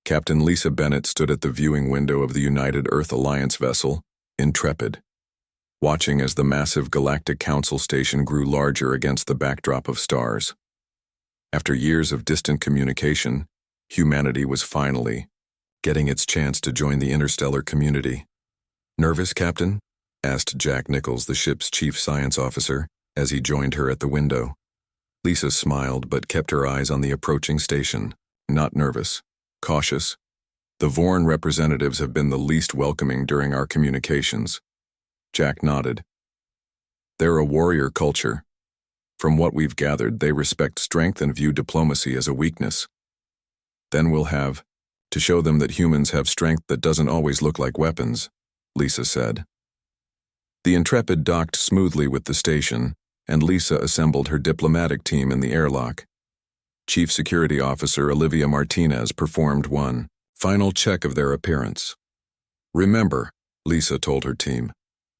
Captain Lisa Bennett stood at the viewing window of the United Earth Alliance vessel, Intrepid, watching as the massive Galactic Council station grew larger against the backdrop of stars. After years of distant communication, humanity was finally getting its chance to join the interstellar community. "Nervous, Captain?" asked Jack Nichols, the ship's chief science officer, as he joined her at the window. Lisa smiled but kept her eyes on the approaching station. "Not nervous. Cautious. The Vorn representatives have been the least welcoming during our communications." Jack nodded. "They're a warrior culture. From what we've gathered, they respect strength and view diplomacy as a weakness. Then we'll have to show them that humans have strength that doesn't always look like weapons," Lisa said. The Intrepid docked smoothly with the station, and Lisa assembled her diplomatic team in the airlock. Chief Security Officer Olivia Martinez performed one final check of their appearance. "Remember," Lisa told her team,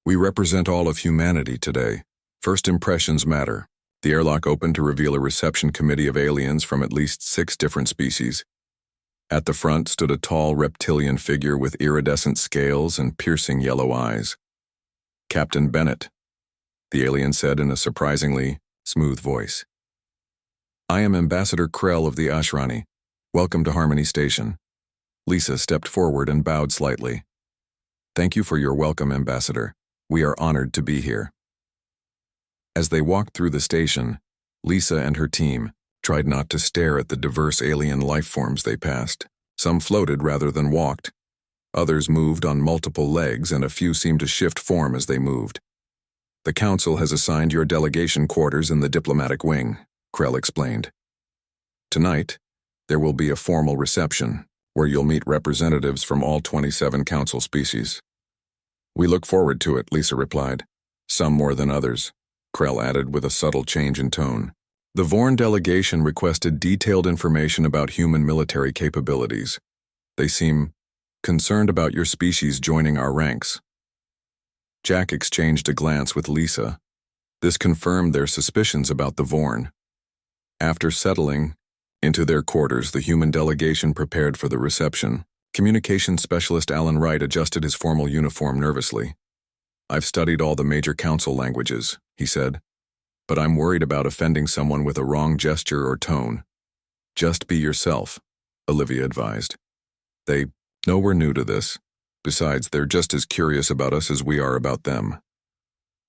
"we represent all of humanity today. First impressions matter." The airlock opened to reveal a reception committee of aliens from at least 6 different species. At the front stood a tall reptilian figure with iridescent scales and piercing yellow eyes. "Captain Bennett," the alien said in a surprisingly smooth voice. "I am Ambassador Krell of the Ashrani. Welcome to Harmony Station." Lisa stepped forward and bowed slightly. "Thank you for your welcome, Ambassador. We are honored to be here." As they walked through the station, Lisa and her team tried not to stare at the diverse alien life forms they passed. Some floated rather than walked. Others moved on multiple legs, and a few seemed to shift form as they moved. "The Council has assigned your delegation quarters in the diplomatic wing," Krell explained. "Tonight, there will be a formal reception, where you'll meet representatives from all 27 Council species." "We look forward to it," Lisa replied. "Some more than others," Krell added with a subtle change in tone. The Vorn delegation requested detailed information about human military capabilities. "They seem concerned about your species joining our ranks." Jack exchanged a glance with Lisa. This confirmed their suspicions about the Vorn. After settling into their quarters, the human delegation prepared for the reception. Communications specialist Alan Wright adjusted his formal uniform nervously. "I've studied all the major council languages," he said, "but I'm worried about offending someone with a wrong gesture or tone." "Just be yourself," Olivia advised. "They know we're new to this. Besides, they're just as curious about us as we are about them."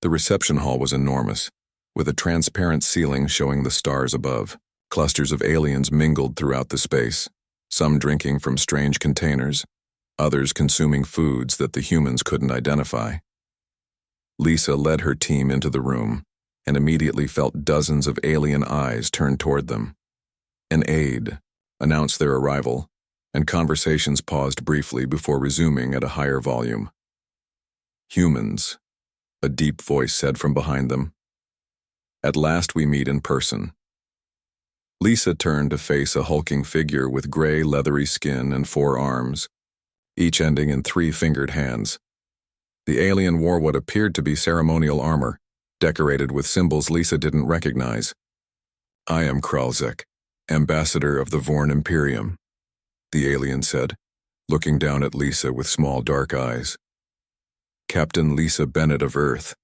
The reception hall was enormous, with a transparent ceiling showing the stars above. Clusters of aliens mingled throughout the space, some drinking from strange containers, others consuming foods that the humans couldn't identify. Lisa led her team into the room, and immediately felt dozens of alien eyes turned toward them. An aide announced their arrival, and conversations paused briefly before resuming at a higher volume. "Humans," a deep voice said from behind them. "At last we meet in person." Lisa turned to face a hulking figure with gray, leathery skin and 4 arms, each ending in 3-fingered hands. The alien wore what appeared to be ceremonial armor, decorated with symbols Lisa didn't recognize. "I am Kralzek, Ambassador of the Vorn Imperium," the alien said, looking down at Lisa with small dark eyes. "Captain Lisa Bennett of Earth,"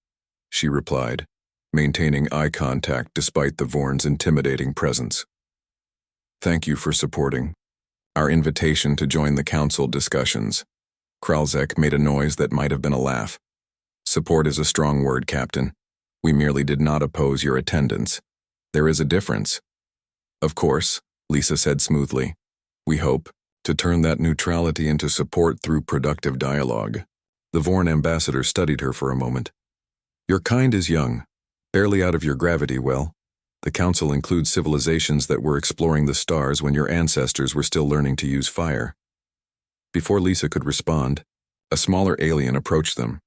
she replied, maintaining eye contact despite the Vorn's intimidating presence. "Thank you for supporting our invitation to join the council discussions." Kralzek made a noise that might have been a laugh. "Support is a strong word, Captain. We merely did not oppose your attendance. There is a difference." "Of course," Lisa said smoothly. "We hope to turn that neutrality into support through productive dialogue." The Vorn ambassador studied her for a moment. "Your kind is young, barely out of your gravity well. The council includes civilizations that were exploring the stars when your ancestors were still learning to use fire." Before Lisa could respond, a smaller alien approached them.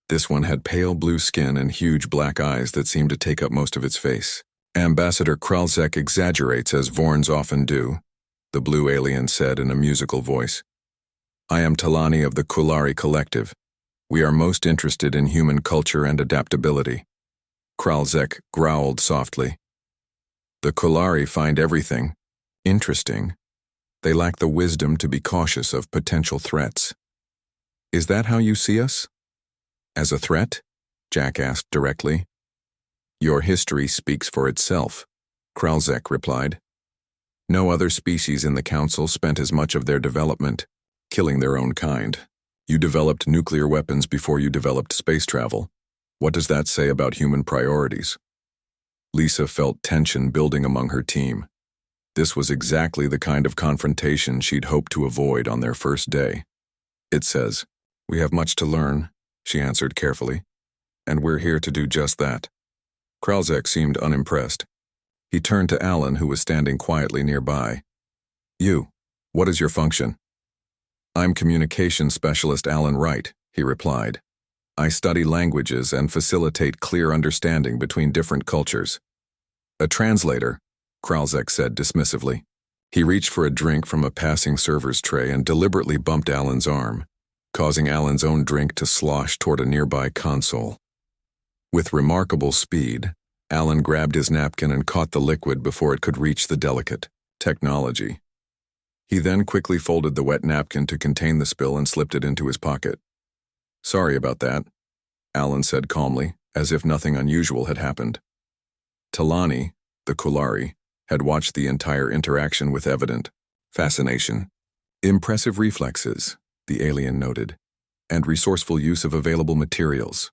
This one had pale blue skin and huge black eyes that seemed to take up most of its face. "Ambassador Kralzek exaggerates, as Vorns often do," the blue alien said in a musical voice. "I am Talani of the Kulari Collective. We are most interested in human culture and adaptability." Kralzek growled softly. "The Kulari find everything interesting. They lack the wisdom to be cautious of potential threats. Is that how you see us? As a threat? Jack asked directly. Your history speaks for itself, Kralzek replied. No other species in the Council spent as much of their development killing their own kind. You developed nuclear weapons before you developed space travel. What does that say about human priorities? Lisa felt tension building among her team. This was exactly the kind of confrontation she'd hoped to avoid on their first day. It says, "We have much to learn," she answered carefully, "and we're here to do just that." Kralzek seemed unimpressed. He turned to Alan, who was standing quietly nearby. "You, what is your function?" "I'm Communications Specialist Alan Wright," he replied. "I study languages and facilitate clear understanding between different cultures." "A translator," Kralzek said dismissively. He reached for a drink from a passing server's tray and deliberately bumped Alan's arm, causing Alan's own drink to slosh toward a nearby console. With remarkable speed, Alan grabbed his napkin and caught the liquid before it could reach the delicate technology. He then quickly folded the wet napkin to contain the spill and slipped it into his pocket. "Sorry about that," Alan said calmly, as if nothing unusual had happened. Talani, the Kulari, had watched the entire interaction with evident fascination. "Impressive reflexes," the alien noted, "and resourceful use of available materials."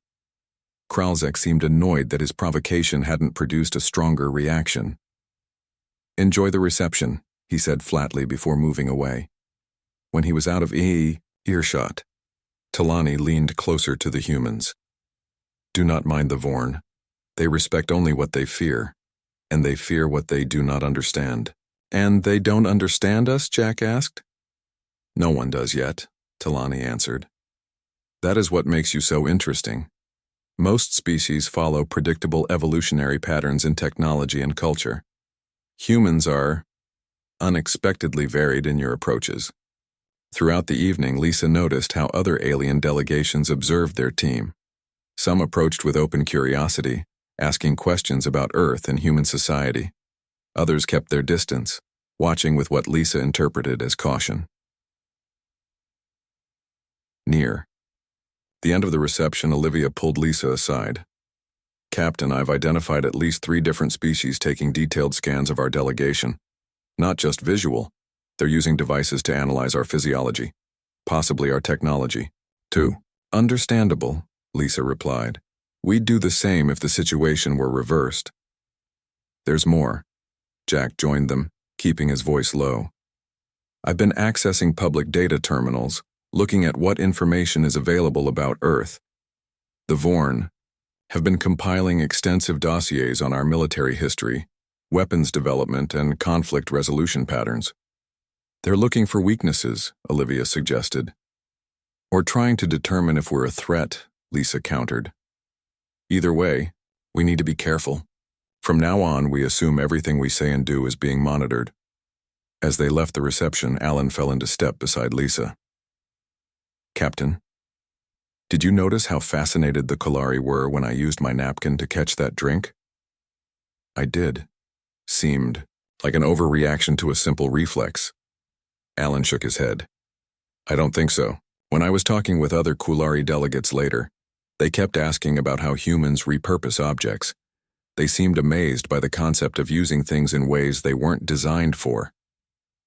Kralzek seemed annoyed that his provocation hadn't produced a stronger reaction. "Enjoy the reception," he said flatly before moving away. When he was out of earshot, Talani leaned closer to the humans. "Do not mind the Vorn. They respect only what they fear, and they fear what they do not understand." "And they don't understand us?" Jack asked. "No one does yet," Talani answered. "That is what makes you so interesting. Most species follow predictable evolutionary patterns in technology and culture. Humans are unexpectedly varied in your approaches." Throughout the evening, Lisa noticed how other alien delegations observed their team. Some approached with open curiosity, asking questions about Earth and human society. Others kept their distance, watching with what Lisa interpreted as caution. Near the end of the reception, Olivia pulled Lisa aside. "Captain, I've identified at least 3 different species taking detailed scans of our delegation. Not just visual, they're using devices to analyze our physiology, possibly our technology, too." "Understandable," Lisa replied. "We'd do the same if the situation were reversed." "There's more." Jack joined them, keeping his voice low. "I've been accessing public data terminals, looking at what information is available about Earth. The Vorn have been compiling extensive dossiers on our military history, weapons development, and conflict resolution patterns. They're looking for weaknesses," Olivia suggested. "Or trying to determine if we're a threat," Lisa countered. "Either way, we need to be careful. From now on, we assume everything we say and do is being monitored." As they left the reception, Alan fell into step beside Lisa. "Captain, did you notice how fascinated the Kulari were when I used my napkin to catch that drink?" "I did. Seemed like an overreaction to a simple reflex." Alan shook his head. "I don't think so. When I was talking with other Kulari delegates later, they kept asking about how humans repurpose objects. They seemed amazed by the concept of using things in ways they weren't designed for."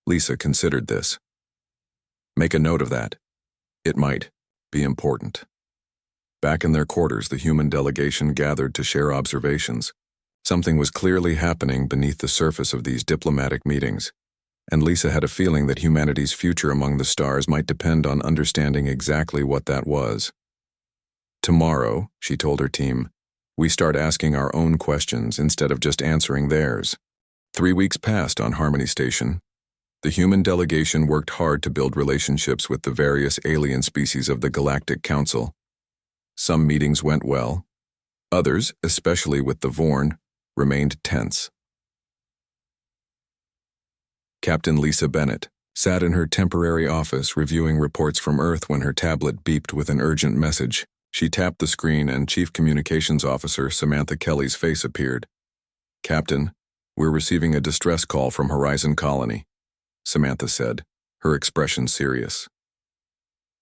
Lisa considered this. "Make a note of that. It might be important." Back in their quarters, the human delegation gathered to share observations. Something was clearly happening beneath the surface of these diplomatic meetings, and Lisa had a feeling that humanity's future among the stars might depend on understanding exactly what that was. "Tomorrow," she told her team, "we start asking our own questions instead of just answering theirs." 3 weeks passed on Harmony Station. The human delegation worked hard to build relationships with the various alien species of the Galactic Council. Some meetings went well. Others, especially with the Vorn, remained tense. Captain Lisa Bennett sat in her temporary office reviewing reports from Earth when her tablet beeped with an urgent message. She tapped the screen and Chief Communications Officer Samantha Kelly's face appeared. "Captain, we're receiving a distress call from Horizon Colony." Samantha said, her expression serious.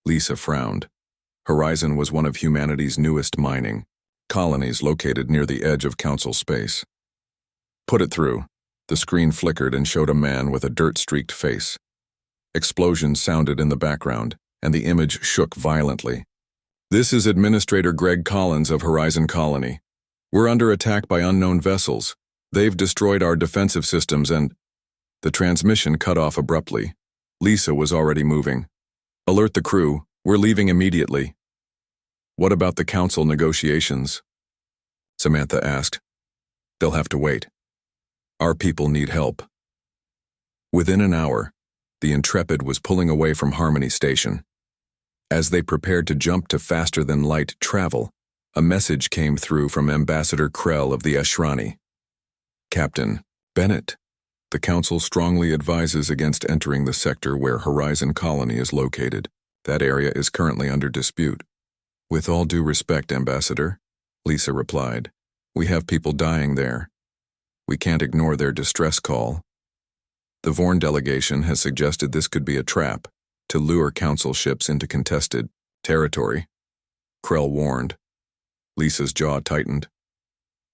Lisa frowned. Horizon was one of humanity's newest mining colonies located near the edge of council space. Put it through. The screen flickered and showed a man with a dirt-streaked face. Explosions sounded in the background, and the image shook violently. This is Administrator Greg Collins of Horizon Colony. We're under attack by unknown vessels. They've destroyed our defensive systems and... The transmission cut off abruptly. Lisa was already moving. Alert the crew. We're leaving immediately. What about the council negotiations? Samantha asked. They'll have to wait. Our people need help. Within an hour, the Intrepid was pulling away from Harmony Station. As they prepared to jump to faster-than-light travel, a message came through from Ambassador Krell of the Ashrani. Captain Bennett, the Council strongly advises against entering the sector where Horizon Colony is located. That area is currently under dispute. With all due respect, Ambassador, Lisa replied, we have people dying there. We can't ignore their distress call. The Vorn delegation has suggested this could be a trap to lure Council ships into contested territory. Krell warned. Lisa's jaw tightened.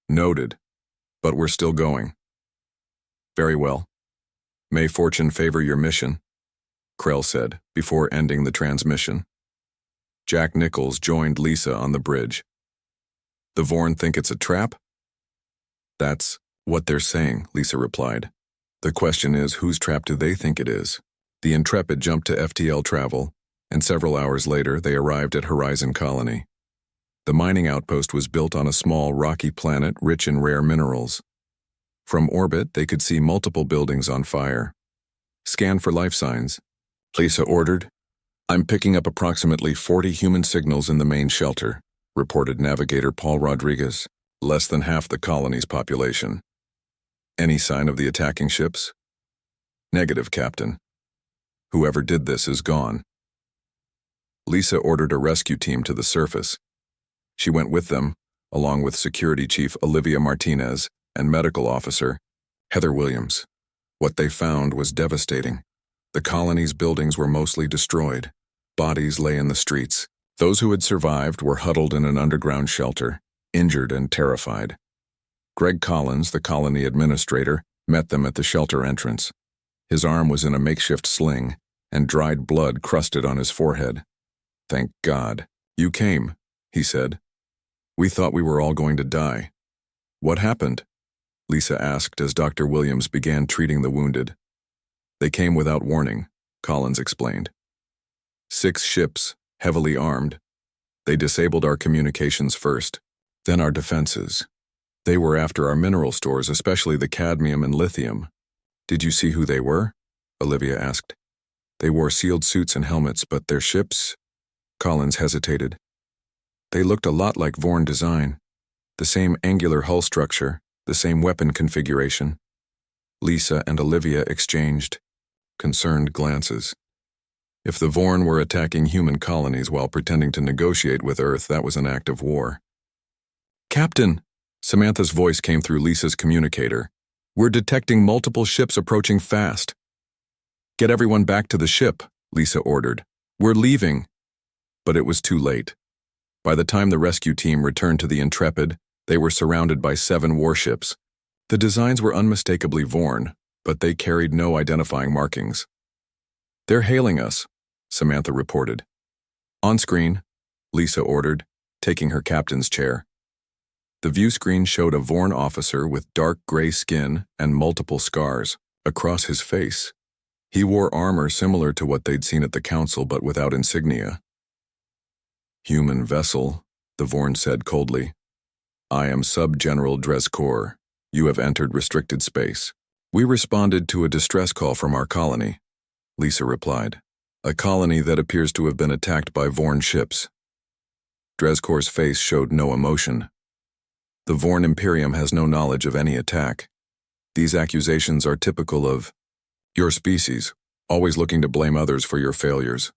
Noted, but we're still going. Very well. May fortune favor your mission, Krell said before ending the transmission. Jack Nichols joined Lisa on the bridge. The Vorn think it's a trap? That's what they're saying, Lisa replied. The question is, whose trap do they think it is? The Intrepid jumped to FTL travel, and several hours later they arrived at Horizon Colony. The mining outpost was built on a small, rocky planet rich in rare minerals. From orbit, they could see multiple buildings on fire. Scan for life signs, Lisa ordered. I'm picking up approximately 40 human signals in the main shelter, reported Navigator Paul Rodriguez, less than half the colony's population. Any sign of the attacking ships? Negative, Captain. Whoever did this is gone. Lisa ordered a rescue team to the surface. She went with them, along with Security Chief Olivia Martinez and Medical Officer Heather Williams. What they found was devastating. The colony's buildings were mostly destroyed. Bodies lay in the streets. Those who had survived were huddled in an underground shelter, injured and terrified. Greg Collins, the colony administrator, met them at the shelter entrance. His arm was in a makeshift sling, and dried blood crusted on his forehead. Thank God. You came, he said. We thought we were all going to die. What happened? Lisa asked as Dr. Williams began treating the wounded. They came without warning, Collins explained. 6 ships, heavily armed. They disabled our communications first, then our defenses. They were after our mineral stores, especially the cadmium and lithium. Did you see who they were? Olivia asked. They wore sealed suits and helmets, but their ships? Collins hesitated. They looked a lot like Vorn design. The same angular hull structure, the same weapon configuration. Lisa and Olivia exchanged concerned glances. If the Vorn were attacking human colonies while pretending to negotiate with Earth, that was an act of war. Captain! Samantha's voice came through Lisa's communicator. We're detecting multiple ships approaching fast. Get everyone back to the ship, Lisa ordered. We're leaving. But it was too late. By the time the rescue team returned to the Intrepid, they were surrounded by 7 warships. The designs were unmistakably Vorn, but they carried no identifying markings. They're hailing us, Samantha reported. On screen, Lisa ordered, taking her captain's chair. The view screen showed a Vorn officer with dark gray skin and multiple scars across his face. He wore armor similar to what they'd seen at the council but without insignia. Human vessel, the Vorn said coldly. I am Sub-General Dreskor. You have entered restricted space. We responded to a distress call from our colony, Lisa replied. A colony that appears to have been attacked by Vorn ships. Dreskor's face showed no emotion. The Vorn Imperium has no knowledge of any attack. These accusations are typical of your species, always looking to blame others for your failures.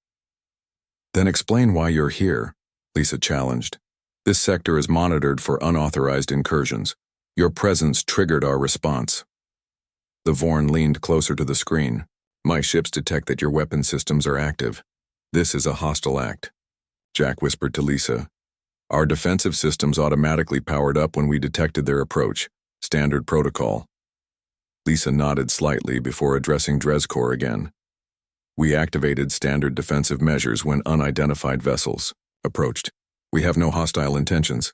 Then explain why you're here, Lisa challenged. This sector is monitored for unauthorized incursions. Your presence triggered our response. The Vorn leaned closer to the screen. My ships detect that your weapon systems are active. This is a hostile act, Jack whispered to Lisa. Our defensive systems automatically powered up when we detected their approach. Standard protocol. Lisa nodded slightly before addressing Drezkor again. We activated standard defensive measures when unidentified vessels approached. We have no hostile intentions.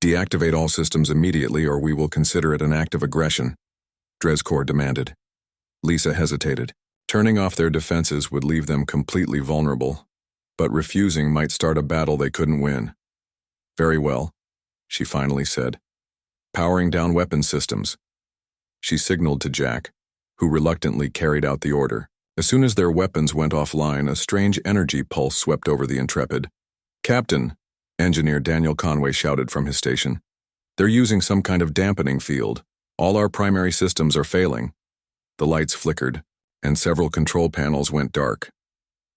Deactivate all systems immediately or we will consider it an act of aggression, Drezkor demanded. Lisa hesitated. Turning off their defenses would leave them completely vulnerable, but refusing might start a battle they couldn't win. Very well, she finally said. Powering down weapon systems. She signaled to Jack, who reluctantly carried out the order. As soon as their weapons went offline, a strange energy pulse swept over the Intrepid. Captain, Engineer Daniel Conway shouted from his station. They're using some kind of dampening field. All our primary systems are failing. The lights flickered, and several control panels went dark.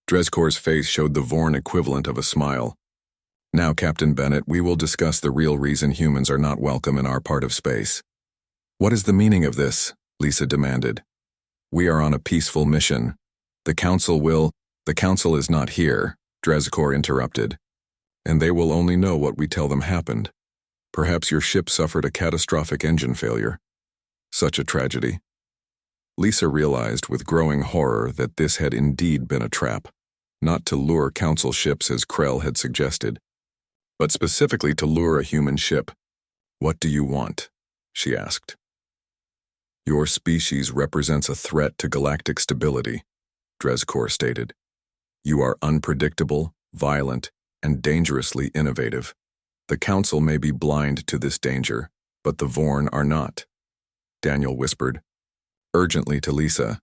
Drezkor's face showed the Vorn equivalent of a smile. Now, Captain Bennett, we will discuss the real reason humans are not welcome in our part of space. What is the meaning of this? Lisa demanded. We are on a peaceful mission. The Council is not here, Drezkor interrupted. And they will only know what we tell them happened. Perhaps your ship suffered a catastrophic engine failure. Such a tragedy. Lisa realized with growing horror that this had indeed been a trap, not to lure Council ships as Krell had suggested, but specifically to lure a human ship. What do you want? She asked. Your species represents a threat to galactic stability, Drezkor stated. You are unpredictable, violent, and dangerously innovative. The Council may be blind to this danger, but the Vorn are not, Daniel whispered, urgently to Lisa.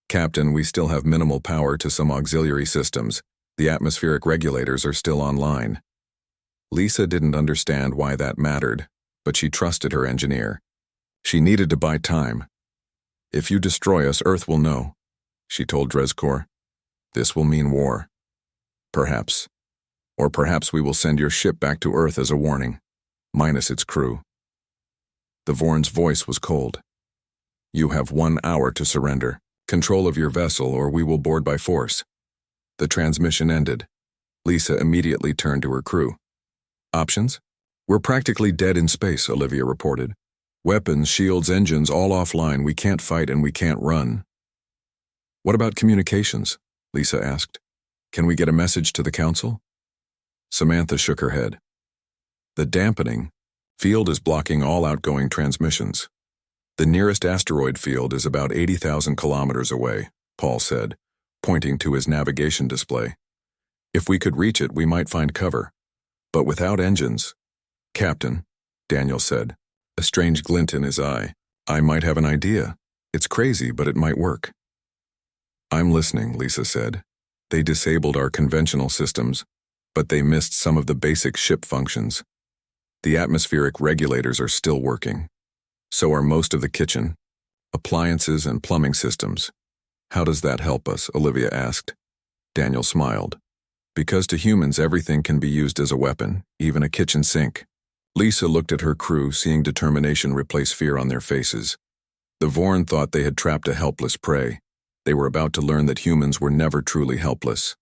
Captain, we still have minimal power to some auxiliary systems. The atmospheric regulators are still online. Lisa didn't understand why that mattered, but she trusted her engineer. She needed to buy time. If you destroy us, Earth will know, she told Drezkor. This will mean war. Perhaps. Or perhaps we will send your ship back to Earth as a warning, minus its crew. The Vorn's voice was cold. You have 1 hour to surrender. Control of your vessel or we will board by force. The transmission ended. Lisa immediately turned to her crew. Options? We're practically dead in space, Olivia reported. Weapons, shields, engines, all offline. We can't fight and we can't run. What about communications? Lisa asked. Can we get a message to the Council? Samantha shook her head. The dampening field is blocking all outgoing transmissions. The nearest asteroid field is about 80,000 kilometers away, Paul said, pointing to his navigation display. If we could reach it, we might find cover. But without engines. Captain, Daniel said, a strange glint in his eye. I might have an idea. It's crazy, but it might work. I'm listening, Lisa said. They disabled our conventional systems, but they missed some of the basic ship functions. The atmospheric regulators are still working. So are most of the kitchen, appliances, and plumbing systems. How does that help us? Olivia asked. Daniel smiled. Because to humans everything can be used as a weapon, even a kitchen sink. Lisa looked at her crew, seeing determination replace fear on their faces. The Vorn thought they had trapped a helpless prey. They were about to learn that humans were never truly helpless.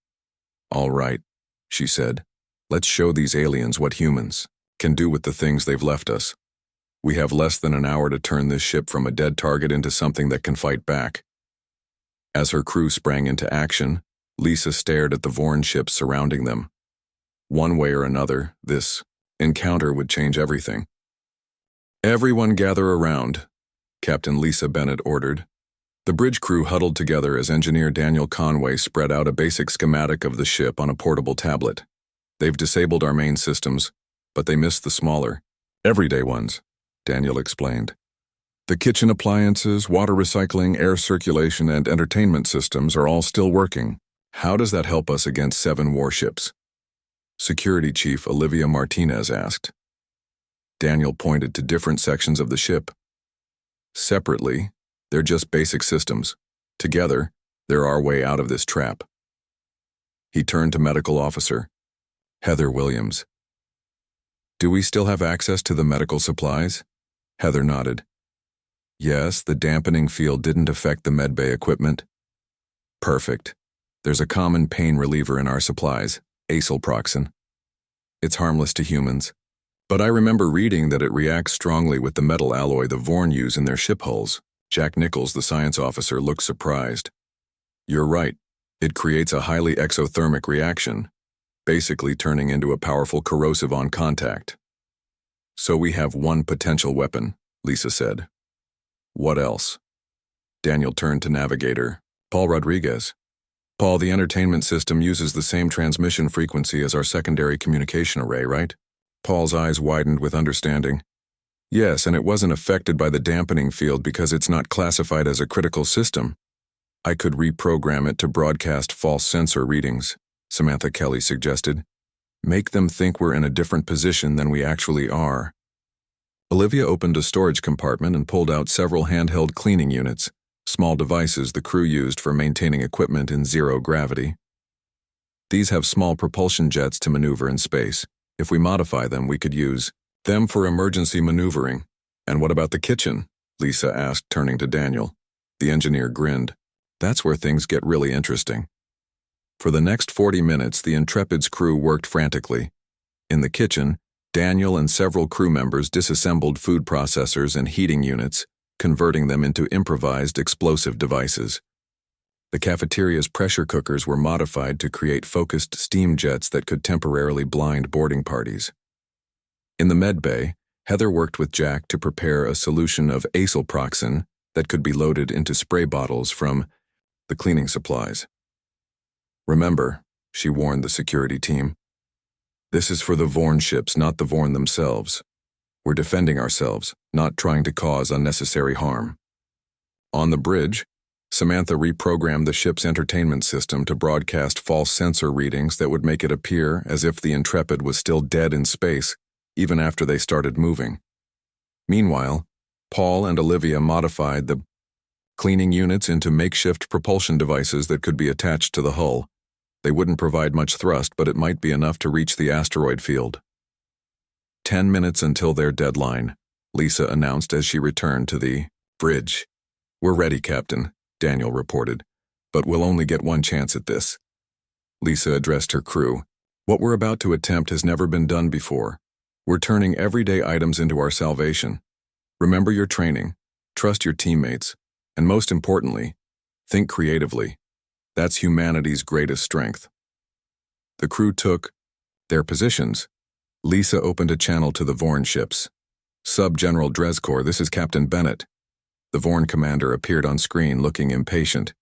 All right, she said. Let's show these aliens what humans can do with the things they've left us. We have less than an hour to turn this ship from a dead target into something that can fight back. As her crew sprang into action, Lisa stared at the Vorn ships surrounding them. One way or another, this encounter would change everything. Everyone gather around, Captain Lisa Bennett ordered. The bridge crew huddled together as engineer Daniel Conway spread out a basic schematic of the ship on a portable tablet. They've disabled our main systems, but they missed the smaller, everyday ones, Daniel explained. The kitchen appliances, water recycling, air circulation, and entertainment systems are all still working. How does that help us against 7 warships? Security Chief Olivia Martinez asked. Daniel pointed to different sections of the ship. Separately, they're just basic systems. Together, they're our way out of this trap. He turned to Medical Officer Heather Williams. Do we still have access to the medical supplies? Heather nodded. Yes, the dampening field didn't affect the medbay equipment, Perfect. There's a common pain reliever in our supplies, acylproxin. It's harmless to humans. But I remember reading that it reacts strongly with the metal alloy the Vorn use in their ship hulls. Jack Nichols, the science officer, looked surprised. You're right. It creates a highly exothermic reaction, basically turning into a powerful corrosive on contact. So we have one potential weapon, Lisa said. What else? Daniel turned to Navigator, Paul Rodriguez. Paul, the entertainment system uses the same transmission frequency as our secondary communication array, right? Paul's eyes widened with understanding. Yes, and it wasn't affected by the dampening field because it's not classified as a critical system. I could reprogram it to broadcast false sensor readings, Samantha Kelly suggested. Make them think we're in a different position than we actually are. Olivia opened a storage compartment and pulled out several handheld cleaning units, small devices the crew used for maintaining equipment in zero gravity. These have small propulsion jets to maneuver in space. If we modify them, we could use them for emergency maneuvering. And what about the kitchen? Lisa asked, turning to Daniel. The engineer grinned. That's where things get really interesting. For the next 40 minutes, the Intrepid's crew worked frantically. In the kitchen, Daniel and several crew members disassembled food processors and heating units, converting them into improvised explosive devices. The cafeteria's pressure cookers were modified to create focused steam jets that could temporarily blind boarding parties. In the med bay, Heather worked with Jack to prepare a solution of acylproxin that could be loaded into spray bottles from the cleaning supplies. Remember, she warned the security team, this is for the Vorn ships, not the Vorn themselves. We're defending ourselves, not trying to cause unnecessary harm. On the bridge, Samantha reprogrammed the ship's entertainment system to broadcast false sensor readings that would make it appear as if the Intrepid was still dead in space, even after they started moving. Meanwhile, Paul and Olivia modified the cleaning units into makeshift propulsion devices that could be attached to the hull. They wouldn't provide much thrust, but it might be enough to reach the asteroid field. 10 minutes until their deadline, Lisa announced as she returned to the bridge. We're ready, Captain, Daniel reported, but we'll only get one chance at this. Lisa addressed her crew. What we're about to attempt has never been done before. We're turning everyday items into our salvation. Remember your training, trust your teammates, and most importantly, think creatively. That's humanity's greatest strength. The crew took their positions. Lisa opened a channel to the Vorn ships. Sub-General Dreskor, this is Captain Bennett. The Vorn commander appeared on screen looking impatient.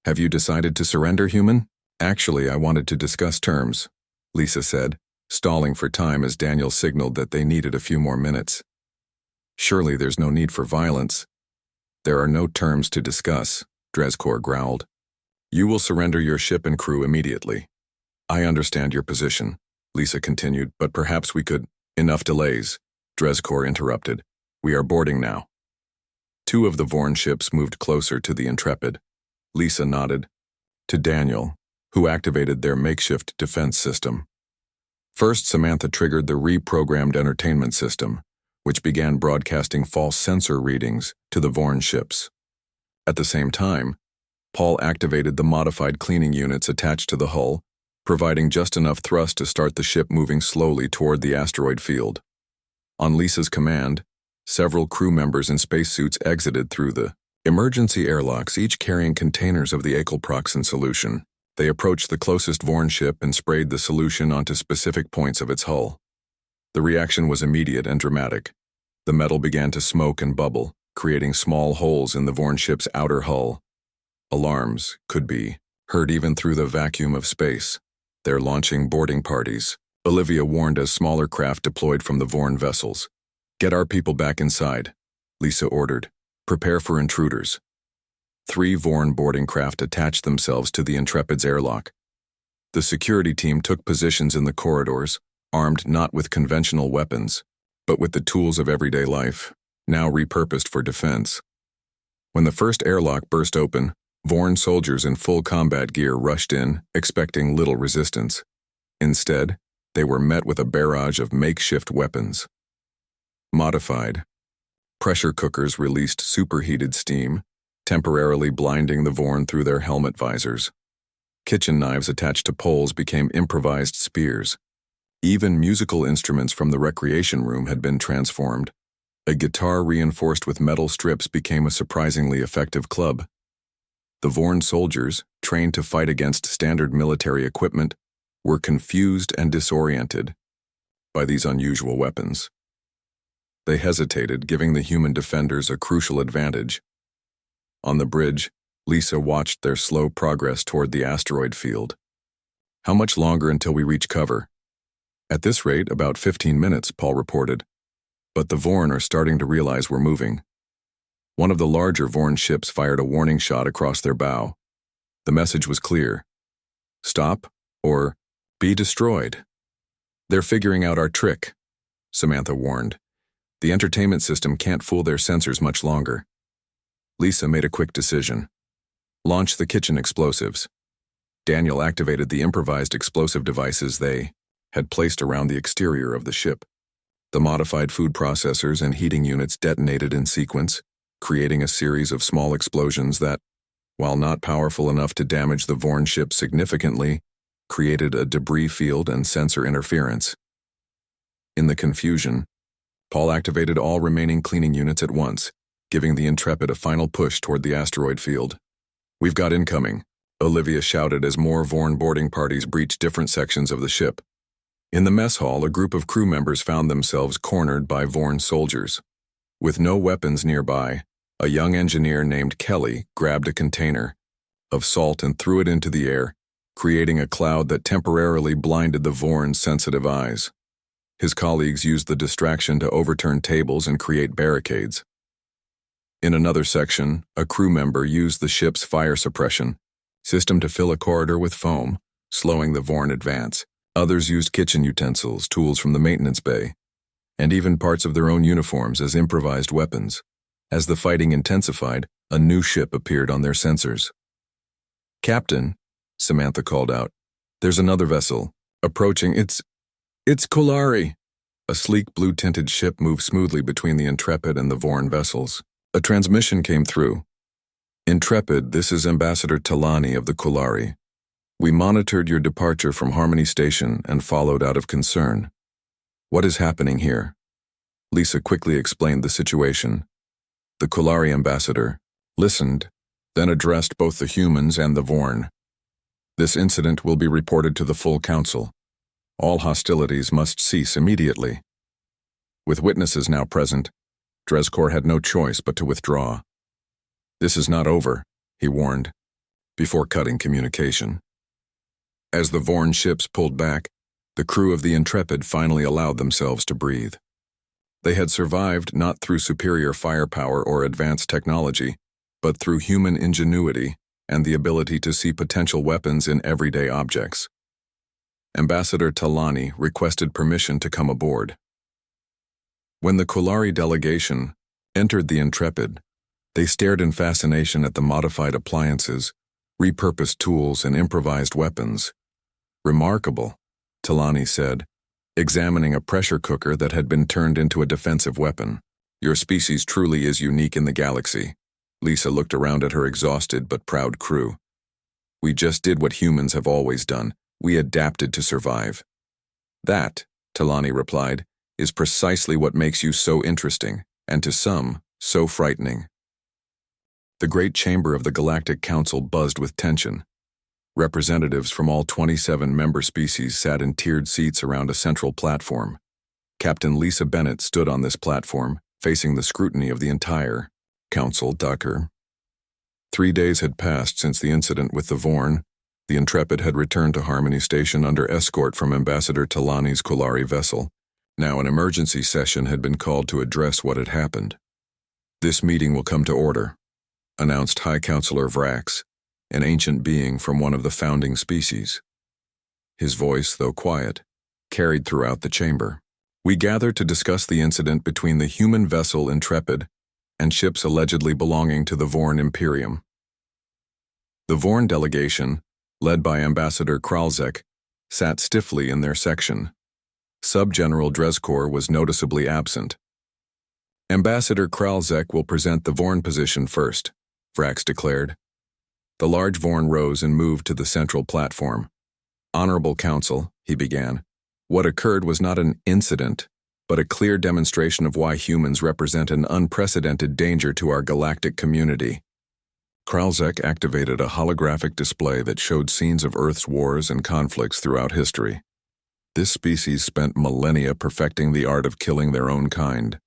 Have you decided to surrender, human? Actually, I wanted to discuss terms, Lisa said, stalling for time as Daniel signaled that they needed a few more minutes. Surely there's no need for violence. There are no terms to discuss, Dreskor growled. You will surrender your ship and crew immediately. I understand your position, Lisa continued, but perhaps we could— Enough delays, Dreskor interrupted. We are boarding now. Two of the Vorn ships moved closer to the Intrepid. Lisa nodded to Daniel, who activated their makeshift defense system. First, Samantha triggered the reprogrammed entertainment system, which began broadcasting false sensor readings to the Vorn ships. At the same time, Paul activated the modified cleaning units attached to the hull, providing just enough thrust to start the ship moving slowly toward the asteroid field. On Lisa's command, several crew members in spacesuits exited through the emergency airlocks, each carrying containers of the acylproxin solution. They approached the closest Vorn ship and sprayed the solution onto specific points of its hull. The reaction was immediate and dramatic. The metal began to smoke and bubble, creating small holes in the Vorn ship's outer hull. Alarms could be heard even through the vacuum of space. They're launching boarding parties, Olivia warned as smaller craft deployed from the Vorn vessels. Get our people back inside, Lisa ordered. Prepare for intruders. 3 Vorn boarding craft attached themselves to the Intrepid's airlock. The security team took positions in the corridors, armed not with conventional weapons, but with the tools of everyday life, now repurposed for defense. When the first airlock burst open, Vorn soldiers in full combat gear rushed in, expecting little resistance. Instead, they were met with a barrage of makeshift weapons. Modified pressure cookers released superheated steam, temporarily blinding the Vorn through their helmet visors. Kitchen knives attached to poles became improvised spears. Even musical instruments from the recreation room had been transformed. A guitar reinforced with metal strips became a surprisingly effective club. The Vorn soldiers, trained to fight against standard military equipment, were confused and disoriented by these unusual weapons. They hesitated, giving the human defenders a crucial advantage. On the bridge, Lisa watched their slow progress toward the asteroid field. "How much longer until we reach cover?" "At this rate, about 15 minutes, Paul reported. "But the Vorn are starting to realize we're moving." One of the larger Vorn ships fired a warning shot across their bow. The message was clear: "Stop," or "Be destroyed." "They're figuring out our trick," Samantha warned. "The entertainment system can't fool their sensors much longer." Lisa made a quick decision. "Launch the kitchen explosives." Daniel activated the improvised explosive devices they had placed around the exterior of the ship. The modified food processors and heating units detonated in sequence, creating a series of small explosions that, while not powerful enough to damage the Vorn ship significantly, created a debris field and sensor interference. In the confusion, Paul activated all remaining cleaning units at once, giving the Intrepid a final push toward the asteroid field. "We've got incoming," Olivia shouted as more Vorn boarding parties breached different sections of the ship. In the mess hall, a group of crew members found themselves cornered by Vorn soldiers. With no weapons nearby, a young engineer named Kelly grabbed a container of salt and threw it into the air, creating a cloud that temporarily blinded the Vorn's sensitive eyes. His colleagues used the distraction to overturn tables and create barricades. In another section, a crew member used the ship's fire suppression system to fill a corridor with foam, slowing the Vorn advance. Others used kitchen utensils, tools from the maintenance bay, and even parts of their own uniforms as improvised weapons. As the fighting intensified, a new ship appeared on their sensors. "Captain," Samantha called out, "there's another vessel approaching. It's Kolari." A sleek blue-tinted ship moved smoothly between the Intrepid and the Vorn vessels. A transmission came through. "Intrepid, this is Ambassador Talani of the Kolari. We monitored your departure from Harmony Station and followed out of concern. What is happening here?" Lisa quickly explained the situation. The Kolari ambassador listened, then addressed both the humans and the Vorn. "This incident will be reported to the full council. All hostilities must cease immediately." With witnesses now present, Drezkor had no choice but to withdraw. "This is not over," he warned, before cutting communication. As the Vorn ships pulled back, the crew of the Intrepid finally allowed themselves to breathe. They had survived not through superior firepower or advanced technology, but through human ingenuity and the ability to see potential weapons in everyday objects. Ambassador Talani requested permission to come aboard. When the Kolari delegation entered the Intrepid, they stared in fascination at the modified appliances, repurposed tools, and improvised weapons. "Remarkable," Talani said, examining a pressure cooker that had been turned into a defensive weapon. "Your species truly is unique in the galaxy." Lisa looked around at her exhausted but proud crew. "We just did what humans have always done. We adapted to survive." "That," Talani replied, "is precisely what makes you so interesting, and to some, so frightening." The great chamber of the Galactic Council buzzed with tension. Representatives from all 27 member species sat in tiered seats around a central platform. Captain Lisa Bennett stood on this platform, facing the scrutiny of the entire Council. 3 days had passed since the incident with the Vorn. The Intrepid had returned to Harmony Station under escort from Ambassador Talani's Kolari vessel. Now an emergency session had been called to address what had happened. "This meeting will come to order," announced High Counselor Vrax, an ancient being from one of the founding species. His voice, though quiet, carried throughout the chamber. "We gather to discuss the incident between the human vessel Intrepid and ships allegedly belonging to the Vorn Imperium." The Vorn delegation, led by Ambassador Kralzek, sat stiffly in their section. Sub-General Drezkor was noticeably absent. "Ambassador Kralzek will present the Vorn position first," Vrax declared. The large Vorn rose and moved to the central platform. Honorable Council, he began. What occurred was not an incident, but a clear demonstration of why humans represent an unprecedented danger to our galactic community. Kralzek activated a holographic display that showed scenes of Earth's wars and conflicts throughout history. This species spent millennia perfecting the art of killing their own kind.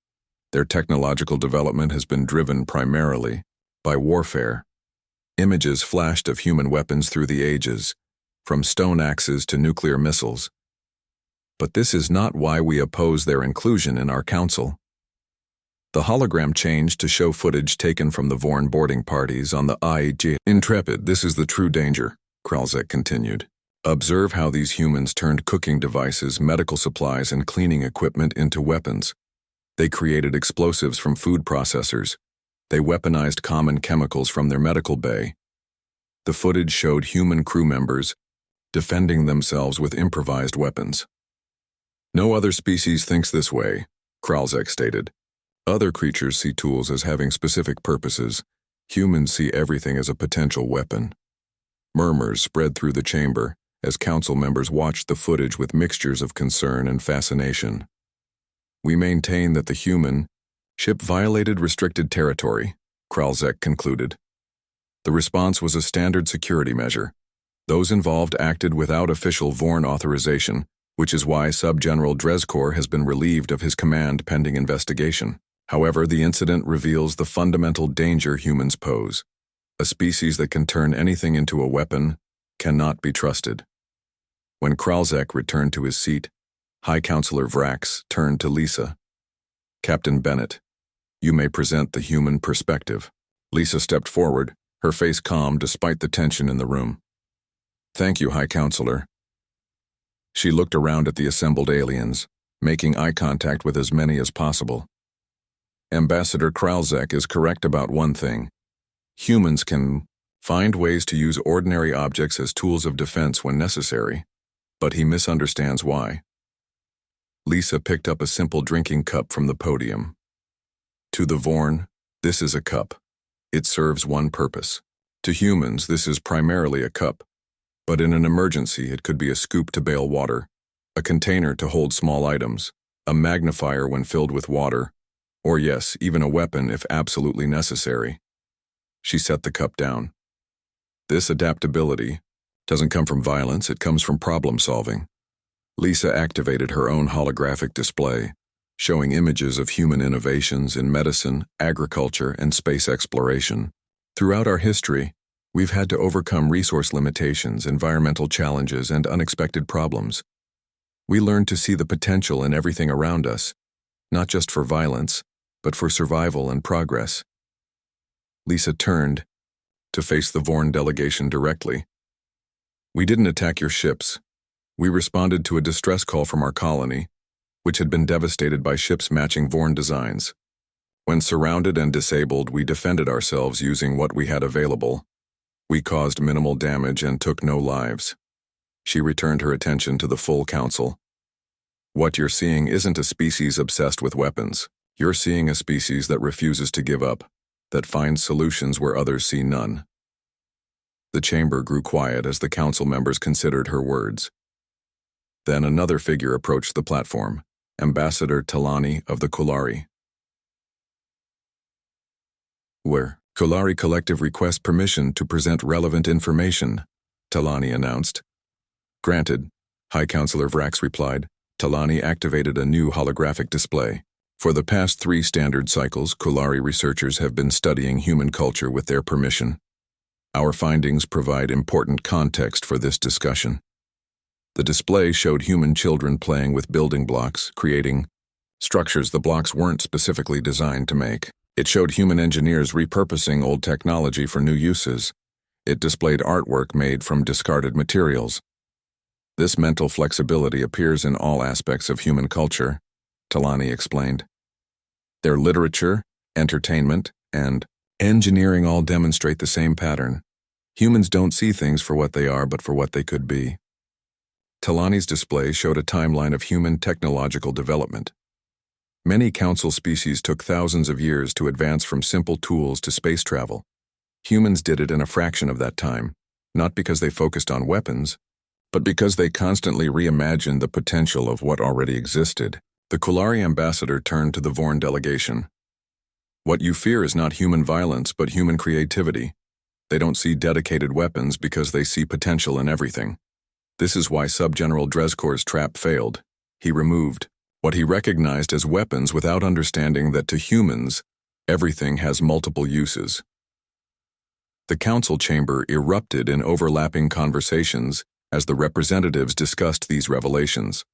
Their technological development has been driven primarily by warfare. Images flashed of human weapons through the ages, from stone axes to nuclear missiles. But this is not why we oppose their inclusion in our council. The hologram changed to show footage taken from the Vorn boarding parties on the HFY Intrepid. This is the true danger, Kralzek continued. Observe how these humans turned cooking devices, medical supplies, and cleaning equipment into weapons. They created explosives from food processors. They weaponized common chemicals from their medical bay. The footage showed human crew members defending themselves with improvised weapons. No other species thinks this way, Kralzek stated. Other creatures see tools as having specific purposes. Humans see everything as a potential weapon. Murmurs spread through the chamber as council members watched the footage with mixtures of concern and fascination. We maintain that the human ship violated restricted territory, Kralzek concluded. The response was a standard security measure. Those involved acted without official Vorn authorization, which is why Sub-General Drezkor has been relieved of his command pending investigation. However, the incident reveals the fundamental danger humans pose. A species that can turn anything into a weapon cannot be trusted. When Kralzek returned to his seat, High Counselor Vrax turned to Lisa. Captain Bennett, you may present the human perspective. Lisa stepped forward, her face calm despite the tension in the room. Thank you, High Counselor. She looked around at the assembled aliens, making eye contact with as many as possible. Ambassador Kralzek is correct about one thing. Humans can find ways to use ordinary objects as tools of defense when necessary, but he misunderstands why. Lisa picked up a simple drinking cup from the podium. To the Vorn, this is a cup. It serves one purpose. To humans, this is primarily a cup, but in an emergency it could be a scoop to bail water, a container to hold small items, a magnifier when filled with water, or yes, even a weapon if absolutely necessary. She set the cup down. This adaptability doesn't come from violence, it comes from problem solving. Lisa activated her own holographic display, showing images of human innovations in medicine, agriculture, and space exploration. Throughout our history, we've had to overcome resource limitations, environmental challenges, and unexpected problems. We learned to see the potential in everything around us, not just for violence, but for survival and progress. Lisa turned to face the Vorn delegation directly. We didn't attack your ships. We responded to a distress call from our colony, which had been devastated by ships matching Vorn designs. When surrounded and disabled, we defended ourselves using what we had available. We caused minimal damage and took no lives. She returned her attention to the full council. What you're seeing isn't a species obsessed with weapons. You're seeing a species that refuses to give up, that finds solutions where others see none. The chamber grew quiet as the council members considered her words. Then another figure approached the platform, Ambassador Talani of the Kulari. Where Kulari Collective requests permission to present relevant information, Talani announced. Granted, High Counselor Vrax replied. Talani activated a new holographic display. For the past 3 standard cycles, Kulari researchers have been studying human culture with their permission. Our findings provide important context for this discussion. The display showed human children playing with building blocks, creating structures the blocks weren't specifically designed to make. It showed human engineers repurposing old technology for new uses. It displayed artwork made from discarded materials. This mental flexibility appears in all aspects of human culture, Talani explained. Their literature, entertainment, and engineering all demonstrate the same pattern. Humans don't see things for what they are, but for what they could be. Talani's display showed a timeline of human technological development. Many council species took thousands of years to advance from simple tools to space travel. Humans did it in a fraction of that time, not because they focused on weapons, but because they constantly reimagined the potential of what already existed. The Kulari ambassador turned to the Vorn delegation. What you fear is not human violence, but human creativity. They don't see dedicated weapons because they see potential in everything. This is why Subgeneral Drezkor's trap failed. He removed what he recognized as weapons without understanding that to humans, everything has multiple uses. The council chamber erupted in overlapping conversations as the representatives discussed these revelations.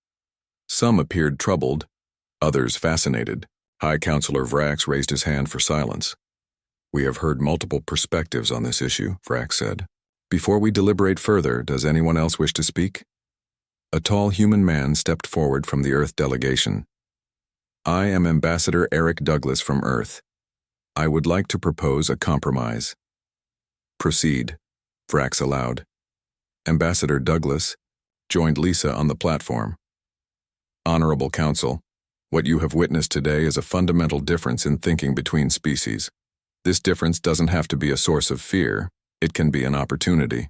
Some appeared troubled, others fascinated. High Counselor Vrax raised his hand for silence. We have heard multiple perspectives on this issue, Vrax said. Before we deliberate further, does anyone else wish to speak? A tall human man stepped forward from the Earth delegation. I am Ambassador Eric Douglas from Earth. I would like to propose a compromise. Proceed, Vrax allowed. Ambassador Douglas joined Lisa on the platform. Honorable Council, what you have witnessed today is a fundamental difference in thinking between species. This difference doesn't have to be a source of fear, it can be an opportunity.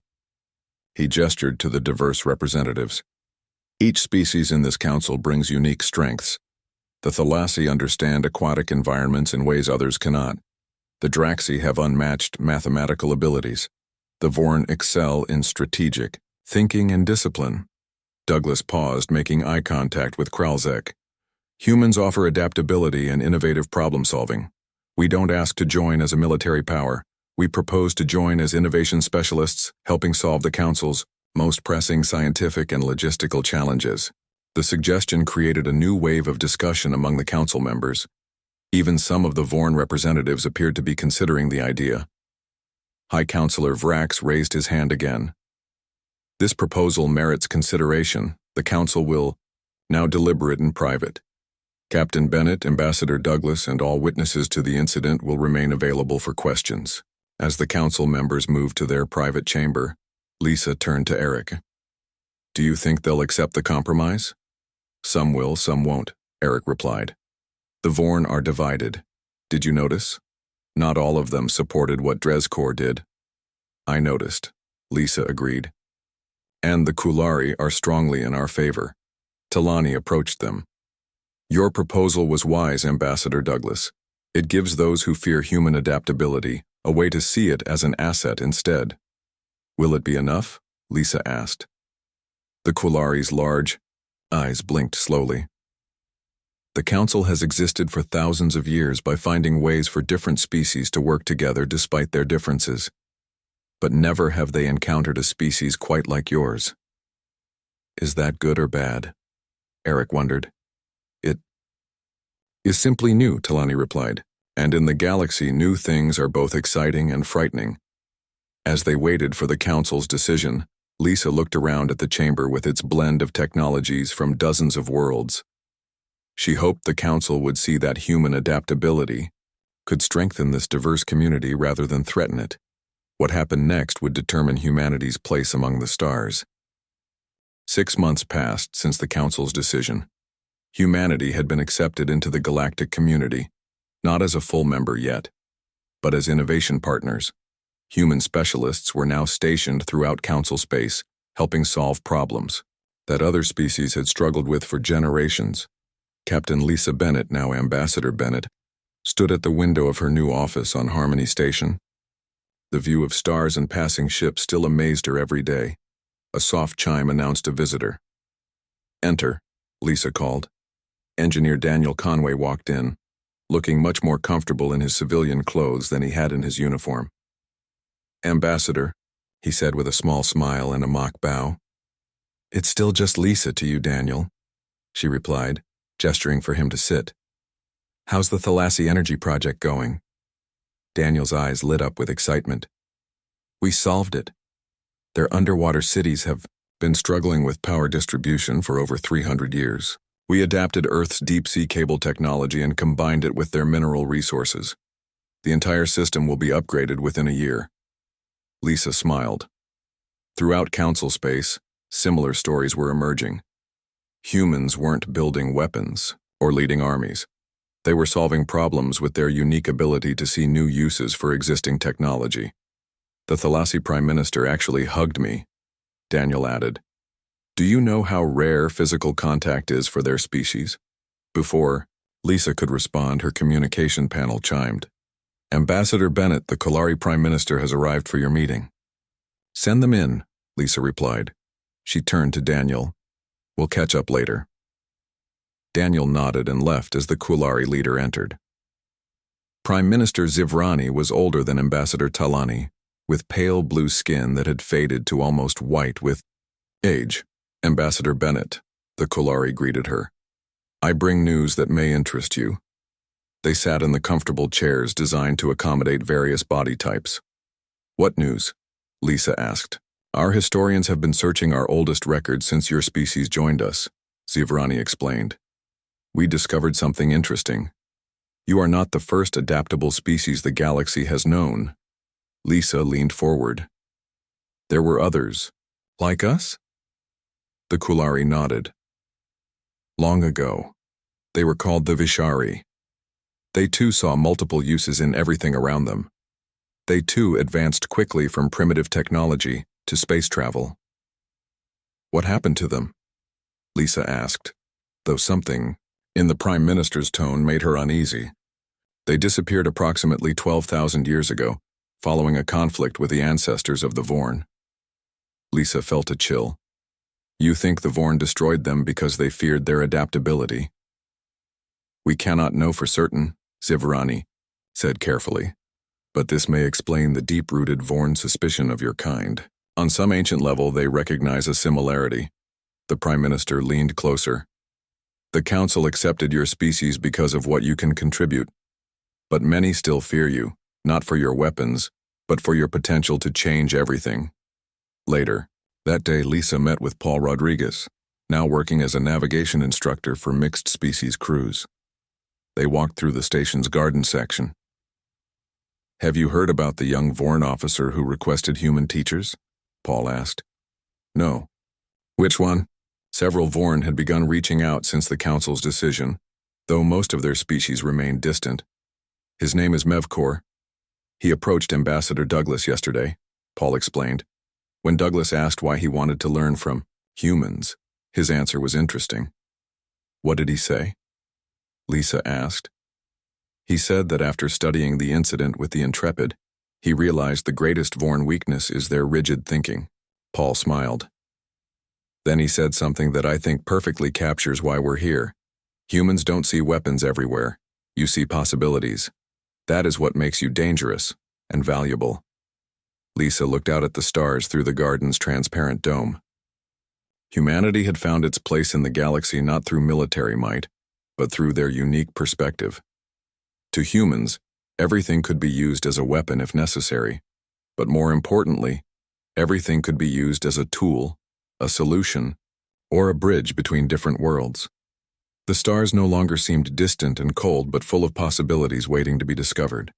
He gestured to the diverse representatives. Each species in this council brings unique strengths. The Thalasi understand aquatic environments in ways others cannot. The Draxi have unmatched mathematical abilities. The Vorn excel in strategic thinking and discipline. Douglas paused, making eye contact with Kralzek. Humans offer adaptability and innovative problem-solving. We don't ask to join as a military power. We propose to join as innovation specialists, helping solve the Council's most pressing scientific and logistical challenges. The suggestion created a new wave of discussion among the Council members. Even some of the Vorn representatives appeared to be considering the idea. High Counselor Vrax raised his hand again. This proposal merits consideration. The Council will now deliberate in private. Captain Bennett, Ambassador Douglas, and all witnesses to the incident will remain available for questions. As the Council members moved to their private chamber, Lisa turned to Eric. Do you think they'll accept the compromise? Some will, some won't, Eric replied. The Vorn are divided. Did you notice? Not all of them supported what Drezkor did. I noticed, Lisa agreed. And the Kulari are strongly in our favor. Talani approached them. Your proposal was wise, Ambassador Douglas. It gives those who fear human adaptability a way to see it as an asset instead. Will it be enough? Lisa asked. The Kulari's large eyes blinked slowly. The Council has existed for thousands of years by finding ways for different species to work together despite their differences. But never have they encountered a species quite like yours. Is that good or bad? Eric wondered. It is simply new, Talani replied, and in the galaxy new things are both exciting and frightening. As they waited for the Council's decision, Lisa looked around at the chamber with its blend of technologies from dozens of worlds. She hoped the Council would see that human adaptability could strengthen this diverse community rather than threaten it. What happened next would determine humanity's place among the stars. 6 months passed since the Council's decision. Humanity had been accepted into the galactic community, not as a full member yet, but as innovation partners. Human specialists were now stationed throughout Council space, helping solve problems that other species had struggled with for generations. Captain Lisa Bennett, now Ambassador Bennett, stood at the window of her new office on Harmony Station. The view of stars and passing ships still amazed her every day. A soft chime announced a visitor. Enter, Lisa called. Engineer Daniel Conway walked in, looking much more comfortable in his civilian clothes than he had in his uniform. Ambassador, he said with a small smile and a mock bow. It's still just Lisa to you, Daniel, she replied, gesturing for him to sit. How's the Thalasi Energy Project going? Daniel's eyes lit up with excitement. We solved it. Their underwater cities have been struggling with power distribution for over 300 years. We adapted Earth's deep-sea cable technology and combined it with their mineral resources. The entire system will be upgraded within a year. Lisa smiled. Throughout Council space, similar stories were emerging. Humans weren't building weapons or leading armies. They were solving problems with their unique ability to see new uses for existing technology. The Thalassa Prime Minister actually hugged me, Daniel added. Do you know how rare physical contact is for their species? Before Lisa could respond, her communication panel chimed. Ambassador Bennett, the Kolari Prime Minister, has arrived for your meeting. Send them in, Lisa replied. She turned to Daniel. We'll catch up later. Daniel nodded and left as the Kolari leader entered. Prime Minister Zivrani was older than Ambassador Talani, with pale blue skin that had faded to almost white with age. Ambassador Bennett, the Kolari greeted her. I bring news that may interest you. They sat in the comfortable chairs designed to accommodate various body types. What news? Lisa asked. Our historians have been searching our oldest records since your species joined us, Zivrani explained. We discovered something interesting. You are not the first adaptable species the galaxy has known. Lisa leaned forward. There were others. Like us? The Kolari nodded. Long ago, they were called the Vishari. They too saw multiple uses in everything around them. They too advanced quickly from primitive technology to space travel. What happened to them? Lisa asked, though something in the Prime Minister's tone made her uneasy. They disappeared approximately 12,000 years ago, following a conflict with the ancestors of the Vorn. Lisa felt a chill. You think the Vorn destroyed them because they feared their adaptability? We cannot know for certain, Zivrani said carefully, but this may explain the deep-rooted Vorn suspicion of your kind. On some ancient level, they recognize a similarity. The Prime Minister leaned closer. The Council accepted your species because of what you can contribute, but many still fear you, not for your weapons, but for your potential to change everything. Later, that day, Lisa met with Paul Rodriguez, now working as a navigation instructor for mixed-species crews. They walked through the station's garden section. Have you heard about the young Vorn officer who requested human teachers? Paul asked. No. Which one? Several Vorn had begun reaching out since the Council's decision, though most of their species remained distant. His name is Mevkor. He approached Ambassador Douglas yesterday, Paul explained. When Douglas asked why he wanted to learn from humans, his answer was interesting. What did he say? Lisa asked. He said that after studying the incident with the Intrepid, he realized the greatest Vorn weakness is their rigid thinking. Paul smiled. Then he said something that I think perfectly captures why we're here. Humans don't see weapons everywhere. You see possibilities. That is what makes you dangerous and valuable. Lisa looked out at the stars through the garden's transparent dome. Humanity had found its place in the galaxy not through military might, but through their unique perspective. To humans, everything could be used as a weapon if necessary, but more importantly, everything could be used as a tool, a solution, or a bridge between different worlds. The stars no longer seemed distant and cold but full of possibilities waiting to be discovered.